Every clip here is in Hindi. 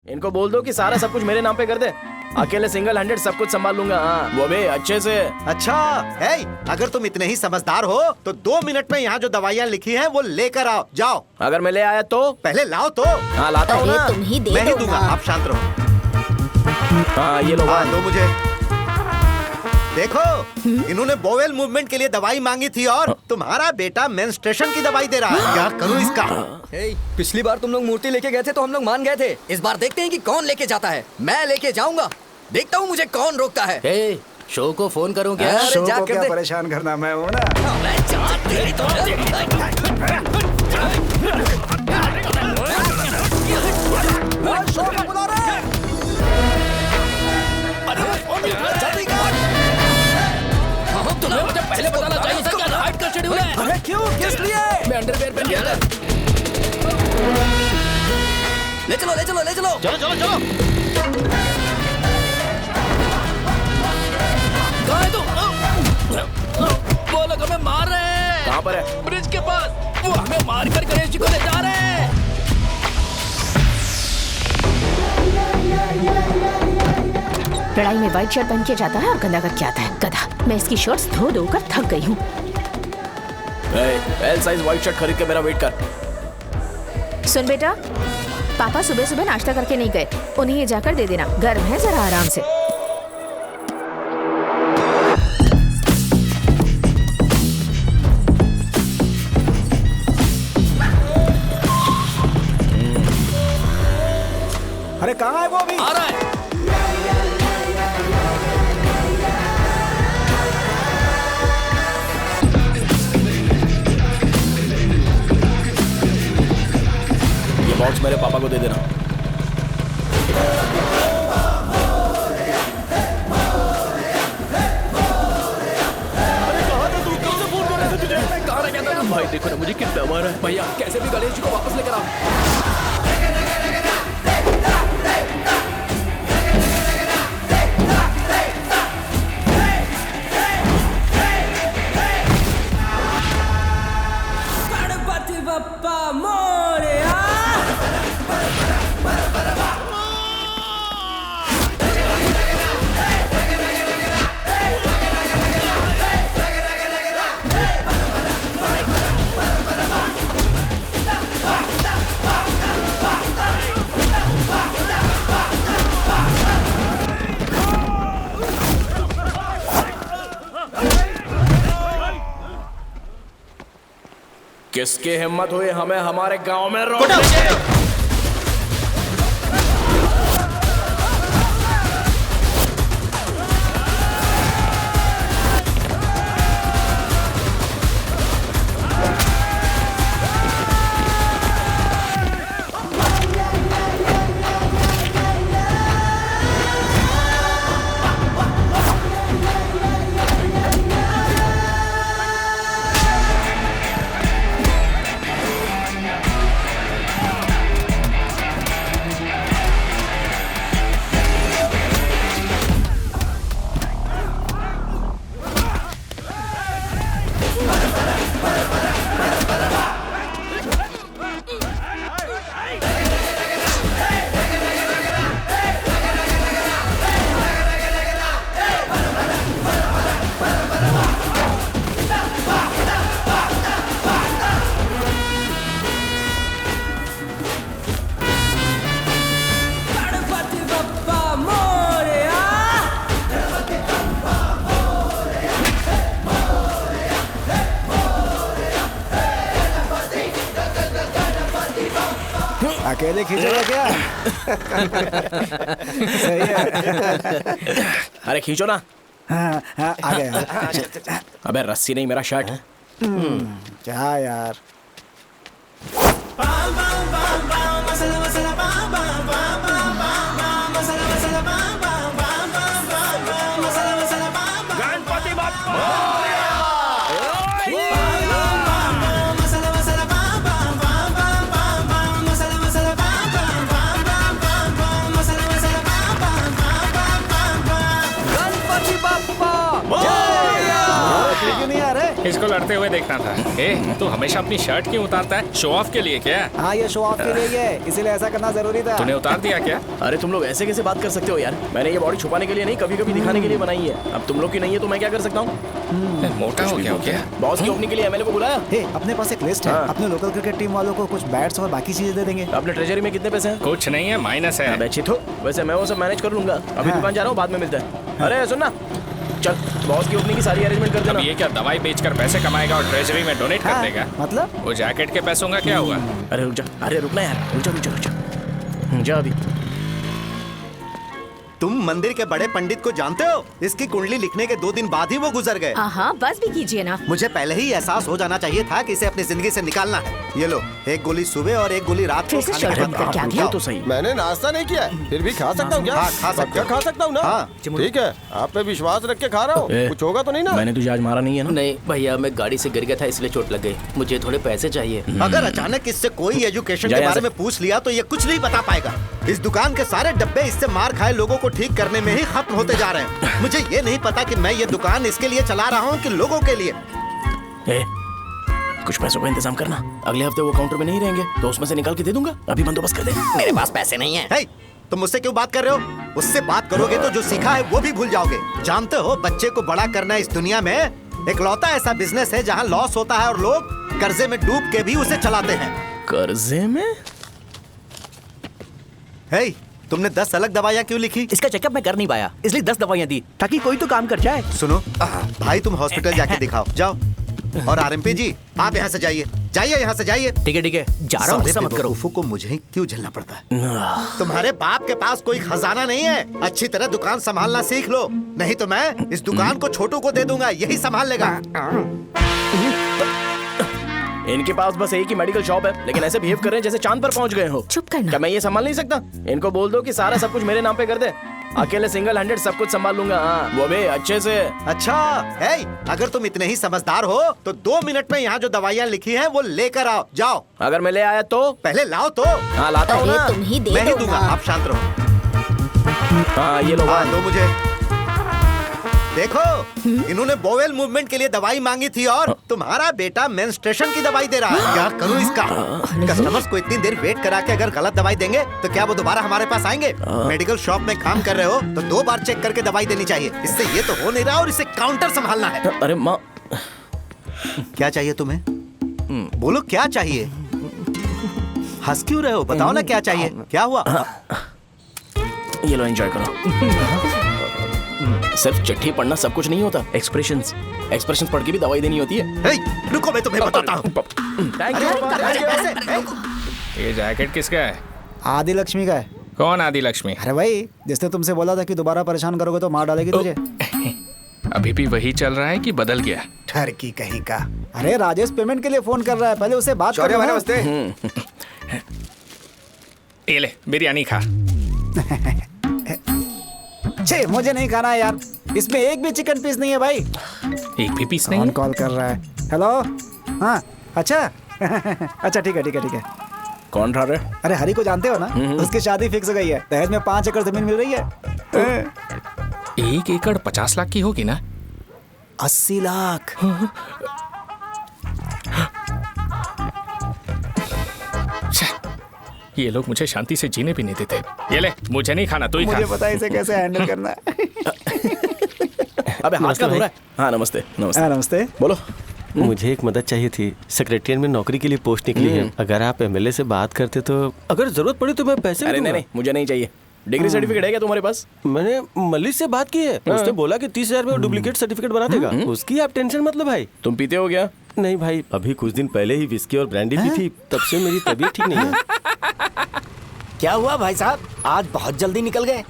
इनको बोल दो कि सारा सब कुछ मेरे नाम पे कर दे। अकेले सिंगल हैंडेड सब कुछ संभाल लूंगा। हाँ, वो भी अच्छे से। अच्छा है, अगर तुम इतने ही समझदार हो तो 2 मिनट में यहाँ जो दवाइयाँ लिखी हैं वो लेकर आओ। जाओ। अगर मैं ले आया तो? पहले लाओ तो। हाँ लाता हूँ ना। तुम ही दे मैं ही दो दूंगा, ना। आप शांत रहो। हाँ ये लो। हाँ दो मुझे। देखो इन्होंने बोवेल मूवमेंट के लिए दवाई मांगी थी और तुम्हारा बेटा मेंस्ट्रुएशन की दवाई दे रहा है। क्या करूँ इसका? पिछली बार तुम लोग मूर्ति लेके गए थे तो हम लोग मान गए थे। इस बार देखते हैं कि कौन लेके जाता है। मैं लेके जाऊंगा, देखता हूँ मुझे कौन रोकता है। शो को फोन करूं क्या? अरे शो जा को कर क्या दे। परेशान करना, मैं हूँ ना। मुझे पहले बताना चाहिए था क्या फाइट का शेड्यूल है। अरे क्यों, किस लिए? मैं अंडरवेयर पहन गया था। ले चलो ले चलो ले चलो। चलो चलो चलो। कहाँ है तू? वो लोग हमें मार रहे हैं। कहाँ पर है? ब्रिज के पास। वो हमें मार कर गणेश जी को ले जा रहे हैं। लड़ाई में व्हाइट शर्ट पहन के जाता है और गंदा करके आता है। गधा। मैं इसकी शर्ट्स धो धोकर थक गई हूँ। एल साइज व्हाइट शर्ट खरीद के मेरा वेट कर। सुन बेटा, पापा सुबह सुबह नाश्ता करके नहीं गए, उन्हें ये जाकर दे देना। गर्म है, जरा आराम से। अरे कहाँ है वो अभी? आ रहा है। ये बॉक्स मेरे पापा को दे देना। भाई देखो ना मुझे कितना मारा है। भैया कैसे भी गणेश जी को वापस लेकर आओ। गणपति बप्पा मोरया। किसकी हिम्मत हुई हमें हमारे गांव में रोकने की? गणपति बप्पा मोरया। अकेले खींचोगे क्या? सही है। अरे खींचो ना। हाँ, हाँ, आ गया। अबे रस्सी नहीं, मेरा शर्ट। क्या यार? गणपति बाप्पा। गणपति बप्पा। क्यों नहीं आ रहे? इसको लड़ते हुए देखना था। ए, तू हमेशा अपनी शर्ट क्यों उतारता है? शो ऑफ के लिए क्या? हाँ ये शो ऑफ के लिए ही है, इसीलिए ऐसा करना जरूरी था। तूने उतार दिया क्या? अरे तुम लोग ऐसे कैसे बात कर सकते हो यार? मैंने ये बॉडी छुपाने के लिए नहीं, कभी कभी दिखाने के लिए बनाई है। अब तुम लोग की नहीं है तो मैं क्या कर सकता हूँ? मोटा हो गया हो क्या? बॉस की ओपनिंग के लिए एमएलए को बुलाया। हे, अपने पास एक लिस्ट है, हाँ। अपने लोकल क्रिकेट टीम वालों को कुछ बैट्स और बाकी चीजें दे देंगे। अपने ट्रेजरी में कितने पैसे हैं? कुछ नहीं है, माइनस है। अबे चिथो, वैसे मैं वो सब मैनेज कर लूंगा। अभी दुकान जा रहा हूँ, बाद में मिलते हैं। अरे सुन ना, चल बॉस की ओपनिंग की सारी अरेंजमेंट कर अब देना। ये क्या दवाई बेचकर पैसे कमाएगा और ट्रेजरी में डोनेट कर हाँ, देगा? मतलब वो जैकेट के पैसों का क्या हुआ? अरे रुक जा, अरे रुकना यार, रुक जा जा अभी। तुम मंदिर के बड़े पंडित को जानते हो? इसकी कुंडली लिखने के 2 दिन बाद ही वो गुजर गए। हाँ बस भी कीजिए ना। मुझे पहले ही एहसास हो जाना चाहिए था कि इसे अपनी जिंदगी से निकालना है। ये लो, एक गोली सुबह और एक गोली रात को फिर से खाने के शर्ट बाद करके आ खाओ। गया। तो सही। मैंने नाश्ता नहीं किया है, फिर भी खा सकता हूँ क्या? हाँ, खा सकते पक्का हो। खा सकता हूँ ना? हाँ। ठीक है, आप पे विश्वास रख के खा रहा हूँ, ए, कुछ होगा तो नहीं ना? मैंने तुझे आज मारा नहीं है ना? नहीं भैया, मैं गाड़ी से गिर गया था इसलिए चोट लग गई। मुझे थोड़े पैसे चाहिए। अगर अचानक इससे कोई एजुकेशन जा के यहाँ बारे से। में पूछ लिया तो ये कुछ नहीं बता पाएगा। इस दुकान के सारे डब्बे इससे मार खाए लोगों को ठीक करने में ही खत्म होते जा रहे हैं। मुझे ये नहीं पता कि मैं ये दुकान इसके लिए चला रहा हूँ कि लोगों के लिए। ए, कुछ पैसों का इंतजाम करना। अगले हफ्ते वो काउंटर में नहीं रहेंगे तो उसमें से निकाल के दे दूंगा। अभी बंदोबस्त कर दे। मेरे पास पैसे नहीं है। हे, तुम मुझसे क्यों बात कर रहे हो? उससे बात करोगे तो जो सीखा है वो भी भूल जाओगे। जानते हो, बच्चे को बड़ा करना इस दुनिया में इकलौता ऐसा बिजनेस है जहाँ लॉस होता है और लोग कर्जे में डूब के भी उसे चलाते हैं। कर्जे में? हे, तुमने 10 अलग दवाइयाँ क्यों लिखी? इसका चेकअप मैं कर नहीं पाया, इसलिए 10 दवाइयाँ दी ताकि कोई तो काम कर जाए। सुनो भाई, तुम हॉस्पिटल जाके दिखाओ, जाओ। और आरएमपी जी, आप यहाँ से जाइए, यहाँ से जाइए। ठीक है, जा रहा हूँ, गुस्सा मत करो। बेवकूफों को मुझे ही क्यों झेलना पड़ता है? तुम्हारे बाप के पास कोई खजाना नहीं है। अच्छी तरह दुकान संभालना सीख लो, नहीं तो मैं इस दुकान को छोटू को दे दूंगा, यही संभाल लेगा। इनके पास बस एक ही मेडिकल शॉप है, लेकिन ऐसे बिहेव कर रहे हैं जैसे चांद पर पहुंच गए हो। चुप करना। क्या मैं ये संभाल नहीं सकता? इनको बोल दो कि सारा सब कुछ मेरे नाम पे कर दे। अकेले सिंगल हैंडेड सब कुछ संभाल लूंगा। हाँ, वो भी अच्छे से। अच्छा है, अगर तुम इतने ही समझदार हो तो 2 मिनट में यहाँ जो दवाइयाँ लिखी हैं वो लेकर आओ, जाओ। अगर मैं ले आया तो? पहले लाओ तो। हाँ लाता हूँ अरे ना। तुम ही दे मैं ही दो दूंगा, ना। आप शांत रहो। हाँ ये लो। हाँ, दो मुझे। देखो, इन्होंने बोवेल मूवमेंट के लिए दवाई मांगी थी और तुम्हारा बेटा मेंस्ट्रुएशन की दवाई दे रहा है। क्या करूं इसका? कस्टमर्स को इतनी देर वेट करा के अगर गलत दवाई देंगे तो क्या वो दोबारा हमारे पास आएंगे? मेडिकल शॉप में काम कर रहे हो तो 2 बार चेक करके दवाई देनी चाहिए। इससे ये तो हो नहीं रहा और इसे काउंटर संभालना है। अरे माँ, क्या चाहिए तुम्हें? बोलो क्या चाहिए? हंस क्यों रहे हो? बताओ ना क्या चाहिए? क्या हुआ? ये लो एंजॉय करो। सिर्फ चिट्ठी पढ़ना सब कुछ नहीं होता। एक्सप्रेशंस पढ़ के भी दवाई देनी होती है। हे, रुको, मैं तुम्हें बताता हूँ। थैंक अरे, यू। अरे, पैसे, हे। ये जैकेट किसका है? आदि लक्ष्मी का है। कौन आदि लक्ष्मी? अरे भाई, जिसने तुमसे बोला था कि दोबारा परेशान करोगे तो मार डालेगी तुझे। अभी भी वही चल रहा है कि बदल गया? ठरकी कहीं का। अरे राजेश पेमेंट के लिए फोन कर रहा है, पहले उससे बात करो ना। ये ले बिरयानी खा। छे, मुझे नहीं खाना है यार, इसमें एक भी चिकन पीस नहीं है भाई। एक भी पीस नहीं कौन है? कॉल कर रहा है? हेलो, हाँ अच्छा। अच्छा ठीक है। कौन रहा रे? अरे हरी को जानते हो ना, उसकी शादी फिक्स हो गई है। दहेज में 5 एकड़ जमीन मिल रही है। 1 एकड़ 50 लाख की होगी ना? 80 लाख। ये लोग मुझे शांति से जीने भी नहीं देते। ये ले, मुझे नहीं खाना, तू ही खा। मुझे पता है इसे कैसे हैंडल करना है। अबे हाथ का धो रहा है। हाँ नमस्ते। नमस्ते। बोलो। मुझे एक मदद चाहिए थी। सेक्रेटरिएट में नौकरी के लिए पोस्ट निकली है, अगर आप एमएलए से बात करते तो अगर जरूरत पड़ी तो मैं पैसे भी अरे दूंगा। नहीं, मुझे नहीं चाहिए। डिग्री सर्टिफिकेट है क्या तुम्हारे पास? मैंने मलिक से बात की है, उसने बोला कि 30,000 में वो डुप्लीकेट सर्टिफिकेट बना देगा। उसकी आप टेंशन मत लो भाई। तुम पीते हो क्या? नहीं भाई, अभी कुछ दिन पहले ही विस्की और ब्रांडी पी थी, तब से मेरी तबीयत ठीक नहीं है। क्या हुआ भाई साहब, आज बहुत जल्दी निकल गए?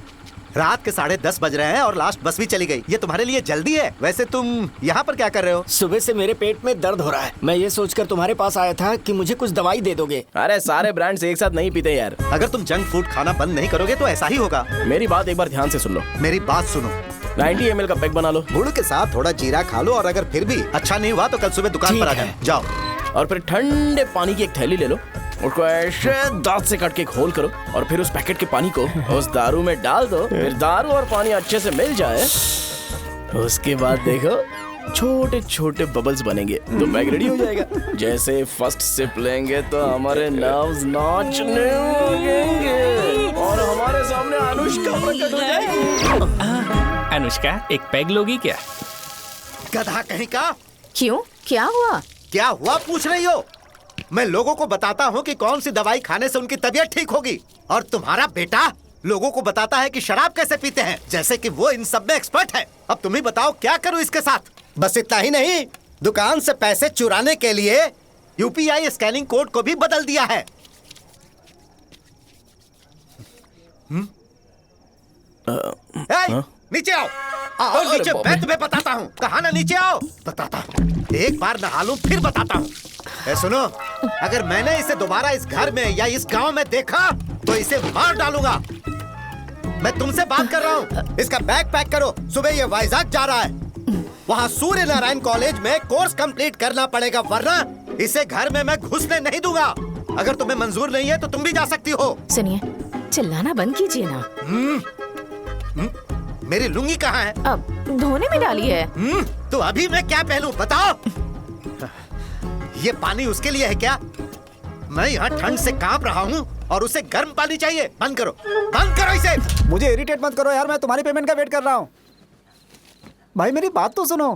रात के 10:30 बज रहे हैं और लास्ट बस भी चली गई। ये तुम्हारे लिए जल्दी है। वैसे तुम यहाँ पर क्या कर रहे हो? सुबह से मेरे पेट में दर्द हो रहा है। मैं ये सोचकर तुम्हारे पास आया था कि मुझे कुछ दवाई दे दोगे। अरे सारे ब्रांड्स एक साथ नहीं पीते यार। अगर तुम जंक फूड खाना बंद नहीं करोगे तो ऐसा ही होगा। मेरी बात एक बार ध्यान से सुन लो। मेरी बात सुनो, 90 ml का पैक बना लो। गुड़ के साथ थोड़ा जीरा खा लो और अगर फिर भी अच्छा नहीं हुआ तो कल सुबह दुकान पर आ जाओ। और फिर ठंडे पानी की एक थैली ले लो, उसको ऐसे दांत से काट के एक होल करो और फिर उस पैकेट के पानी को उस दारू में डाल दो। फिर दारू और पानी अच्छे से मिल जाए, उसके बाद देखो छोटे छोटे बबल्स बनेंगे तो बैग रेडी हो जाएगा। जैसे फर्स्ट सिप लेंगे तो हमारे नर्व्स नाचने लगेंगे और हमारे सामने अनुष्का प्रकट हो जाएगी। अनुष्का एक पैग लोगी क्या? गधा कहीं का। क्यों, क्या हुआ? क्या हुआ पूछ रही हो? मैं लोगों को बताता हूँ कि कौन सी दवाई खाने से उनकी तबीयत ठीक होगी, और तुम्हारा बेटा लोगों को बताता है कि शराब कैसे पीते हैं, जैसे कि वो इन सब में एक्सपर्ट है। अब तुम ही बताओ क्या करूँ इसके साथ? बस इतना ही नहीं, दुकान से पैसे चुराने के लिए यूपीआई स्कैनिंग कोड को भी बदल दिया है। नीचे आओ, आओ नीचे, मैं तुम्हें बताता हूँ। कहा ना नीचे आओ, बताता हूँ। एक बार नहा लूं फिर बताता हूँ। सुनो, अगर मैंने इसे दोबारा इस घर में या इस गांव में देखा तो इसे मार डालूंगा। मैं तुमसे बात कर रहा हूँ। इसका बैग पैक करो, सुबह ये वाइजाग जा रहा है। वहाँ सूर्य नारायण कॉलेज में कोर्स कंप्लीट करना पड़ेगा, वरना इसे घर में मैं घुसने नहीं दूंगा। अगर तुम्हें मंजूर नहीं है तो तुम भी जा सकती हो। सुनिए, चिल्लाना बंद कीजिए ना। मेरी लुंगी कहाँ है? अब धोने में डाली है। तो अभी मैं क्या पहनूं बताओ? ये पानी उसके लिए है क्या? मैं यहाँ ठंड से कांप रहा हूँ और उसे गर्म पानी चाहिए। बंद करो, बंद करो इसे। मुझे इरिटेट मत करो यार, मैं तुम्हारी पेमेंट का वेट कर रहा हूँ। भाई मेरी बात तो सुनो,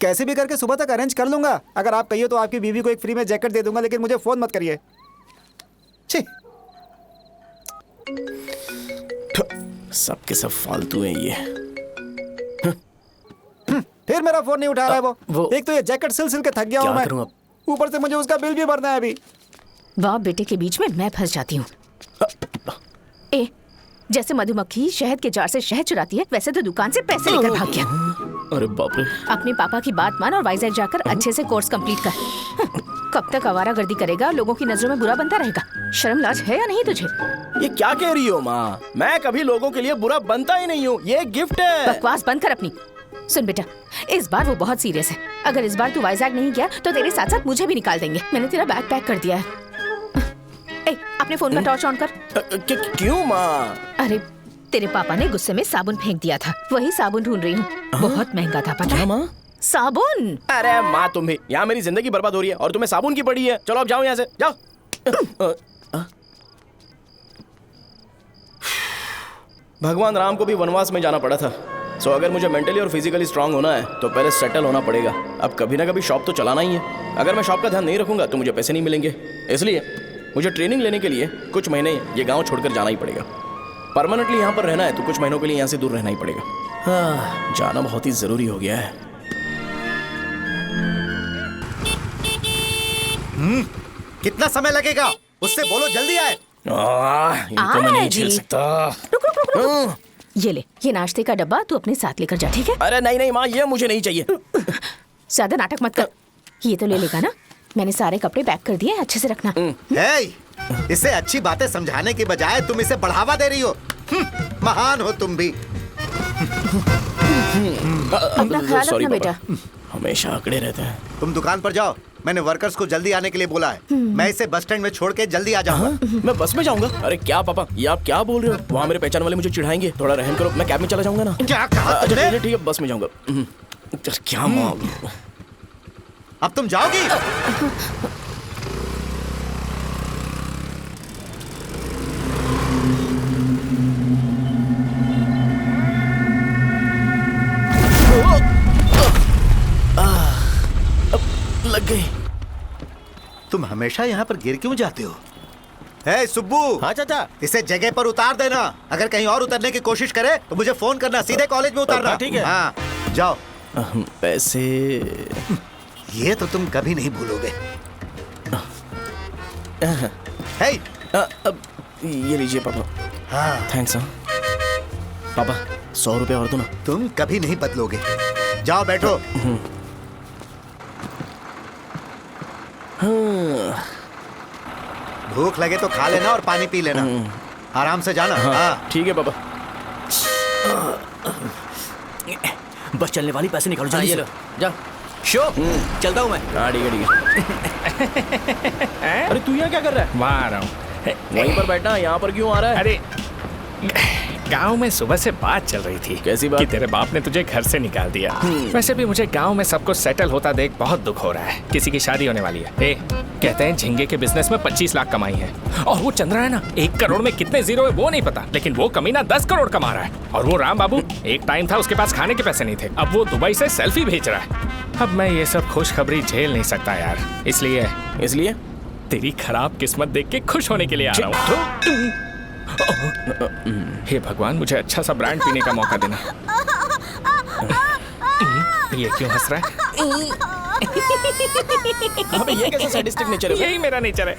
कैसे भी करके सुबह तक अरेंज कर लूंगा। अगर आप कहिए तो आपकी बीवी को एक फ्री में जैकेट दे दूंगा, लेकिन मुझे फोन मत करिए। छी, सबके सब फालतू हैं ये। फिर मेरा फोन नहीं उठा रहा है वो। एक तो ये जैकेट सिल सिल के थक गया हूँ मैं, करूं अब? ऊपर से मुझे उसका बिल भी भरना है अभी। बाप बेटे के बीच में मैं फंस जाती हूँ। ए, जैसे मधुमक्खी शहद के जार से शहद चुराती है, वैसे तो दुकान से पैसे लेकर भाग गया। अरे बाप रे। अपने पापा की बात मान और वाइजैक जाकर अच्छे से कोर्स कंप्लीट कर। कब तक आवारागर्दी करेगा, लोगों की नजरों में बुरा बनता रहेगा। शर्म लाज है या नहीं तुझे? ये क्या कह रही हो माँ? मैं कभी लोगों के लिए बुरा बनता ही नहीं हूँ, ये गिफ्ट है। बकवास बंद कर अपनी। सुन बेटा, इस बार वो बहुत सीरियस है। अगर इस बार तू वाइजैक नहीं गया तो तेरे साथ साथ मुझे भी निकाल देंगे। मैंने तेरा बैग पैक कर दिया है। ए, अपने फोन का टॉर्च ऑन कर। क्यों माँ? अरे तेरे पापा ने गुस्से में साबुन फेंक दिया था, वही साबुन ढूंढ रही हूँ। बहुत महंगा था, पता है? माँ साबुन। अरे माँ तुम भी, यहाँ मेरी जिंदगी बर्बाद हो रही है और तुम्हें साबुन की पड़ी है। चलो अब जाओ यहाँ से, जाओ। भगवान राम को भी वनवास में जाना पड़ा था। सो अगर मुझे मेंटली और फिजिकली स्ट्रांग होना है तो पहले सेटल होना पड़ेगा। अब कभी ना कभी शॉप तो चलाना ही है। अगर मैं शॉप का ध्यान नहीं रखूंगा तो मुझे पैसे नहीं मिलेंगे। इसलिए मुझे ट्रेनिंग लेने के लिए कुछ महीने ये गांव छोड़कर जाना ही पड़ेगा। परमानेंटली यहाँ पर रहना है तो कुछ महीनों के लिए यहाँ से दूर रहना ही पड़ेगा। हाँ, जाना बहुत ही जरूरी हो गया है। कितना समय लगेगा? उससे बोलो जल्दी आए। इनको मैं नहीं झेल सकता। रुक। ये ले, ये नाश्ते का डब्बा तू अपने साथ लेकर जा, ठीक है? अरे नहीं नहीं माँ, ये मुझे नहीं चाहिए। ज्यादा नाटक मत कर। ये तो ले लेगा ना? मैंने सारे कपड़े पैक कर दिए, अच्छे से रखना। इसे अच्छी बातें समझाने के बजाय तुम इसे बढ़ावा दे रही हो। महान हो तुम भी। अपना ख्याल रखना बेटा। हमेशा अकड़े रहते हैं। तुम दुकान पर जाओ, मैंने वर्कर्स को जल्दी आने के लिए बोला है। मैं इसे बस स्टैंड में छोड़ के जल्दी आ जाऊंगा। मैं बस में जाऊंगा? अरे क्या पापा, ये आप क्या बोल रहे हो? वहाँ मेरे पहचान वाले मुझे चिढ़ाएंगे। थोड़ा रहम करो, मैं कैब में चला जाऊंगा ना। क्या कहा तुमने? ठीक है, बस में जाऊंगा। क्या माँ, अब तुम जाओगी? लग गई। तुम हमेशा यहाँ पर गिर क्यों जाते हो? सुब्बू। हाँ चाचा। इसे जगह पर उतार देना। अगर कहीं और उतरने की कोशिश करे तो मुझे फोन करना, सीधे कॉलेज में उतारना। ठीक है। हाँ, जाओ। पैसे ये तो तुम कभी नहीं भूलोगे। अब ये लीजिए पापा। हाँ, थैंक्स। पापा 100 रुपए और दो ना। तुम कभी नहीं बदलोगे। जाओ बैठो। भूख लगे तो खा लेना और पानी पी लेना। आराम से जाना। हाँ, ठीक है पापा। बस चलने वाली, पैसे निकालो जल्दी से। जा शो, चलता हूँ मैं। हाँ ठीक है। अरे तू यहाँ क्या कर रहा है? वहाँ आ रहा हूँ। वहीं पर बैठना, यहाँ पर क्यों आ रहा है? अरे गांव में सुबह से बात चल रही थी। कैसी बात? कि तेरे बाप ने तुझे घर से निकाल दिया। वैसे भी मुझे गांव में सब कुछ सेटल होता देख बहुत दुख हो रहा है। किसी की शादी होने वाली है। कहते हैं झींगे के बिजनेस में 25 लाख कमाई है। और वो चंद्रा है ना, 1 करोड़ में कितने जीरो है वो नहीं पता, लेकिन वो कमीना 10 करोड़ कमा रहा है। और वो राम बाबू, एक टाइम था उसके पास खाने के पैसे नहीं थे, अब वो दुबई से सेल्फी भेज रहा है। अब मैं ये सब खुशखबरी झेल नहीं सकता यार, इसलिए तेरी खराब किस्मत देख के खुश होने के लिए आ रहा हूँ। हे भगवान, मुझे अच्छा सा ब्रांड पीने का मौका देना। ये क्यों हंस रहा है? अबे ये कैसा सैडिस्टिक नेचर है? यही मेरा नेचर है।